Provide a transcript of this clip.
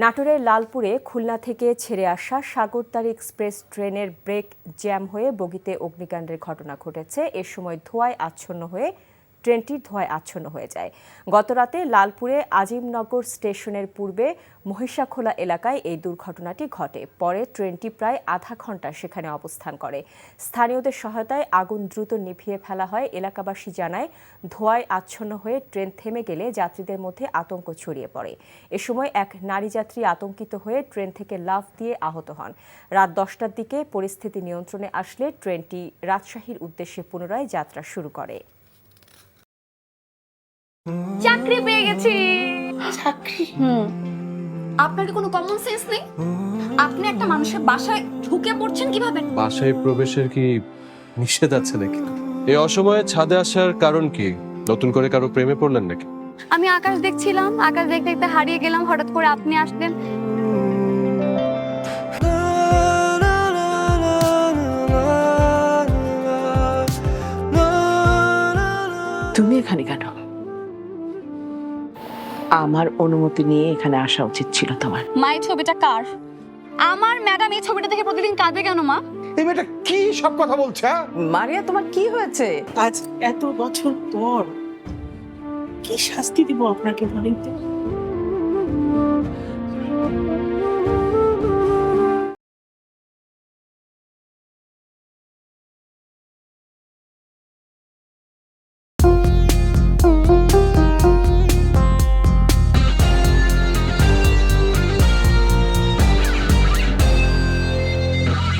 নাটোরের লালপুরে খুলনা থেকে ছেড়ে আসা সাগরতারি এক্সপ্রেস ট্রেনের ব্রেক জ্যাম হয়ে বগিতে অগ্নিকাণ্ডের ঘটনা ঘটেছে। এ সময় ট্রেনটি ধোঁয়ায় আচ্ছন্ন হয়ে যায়। গতরাতে লালপুরে আজিমনগর স্টেশনের পূর্বে মহিষাখোলা এলাকায় এই দুর্ঘটনাটি ঘটে। পরে ট্রেনটি প্রায় আধা ঘন্টা সেখানে অবস্থান করে। স্থানীয়দের সহায়তায় আগুন দ্রুত নিভিয়ে ফেলা হয়। এলাকাবাসী জানায়, ধোঁয়ায় আচ্ছন্ন হয়ে ট্রেন থেমে গেলে যাত্রীদের মধ্যে আতঙ্ক ছড়িয়ে পড়ে। এ সময় এক নারী যাত্রী আতঙ্কিত হয়ে ট্রেন থেকে লাফ দিয়ে আহত হন। রাত 10টার দিকে পরিস্থিতি নিয়ন্ত্রণে আসলে ট্রেনটি রাজশাহীর উদ্দেশ্যে পুনরায় যাত্রা শুরু করে। চাকরি পেয়ে গেছি। চাকরি? আপনার কি কোনো কমন সেন্স নেই? আপনি একটা মানুষের বাসায় ঢুকে পড়ছেন কিভাবে? বাসায় প্রবেশের কি নিষেধ আছে নাকি? এই অসময়ে ছাদে আসার কারণ কি? নতুন করে কারো প্রেমে পড়লেন নাকি? আমি আকাশ দেখছিলাম, আকাশ দেখতে দেখতে হারিয়ে গেলাম, হঠাৎ করে আপনি আসলেন। তুমি এখানে কেন? আমার অনুমতি নিয়ে এখানে আসা উচিত ছিল তোমার। মা, এই ছবিটা কার? আমার ম্যাডাম এই ছবিটা দেখে প্রতিদিন কাঁদবে কেন মা? এই মেয়েটা কি সব কথা বলছে? মারিয়া, তোমার কি হয়েছে? আজ এত বছর পর কি শাস্তি দিব আপনাকে বলেন তো?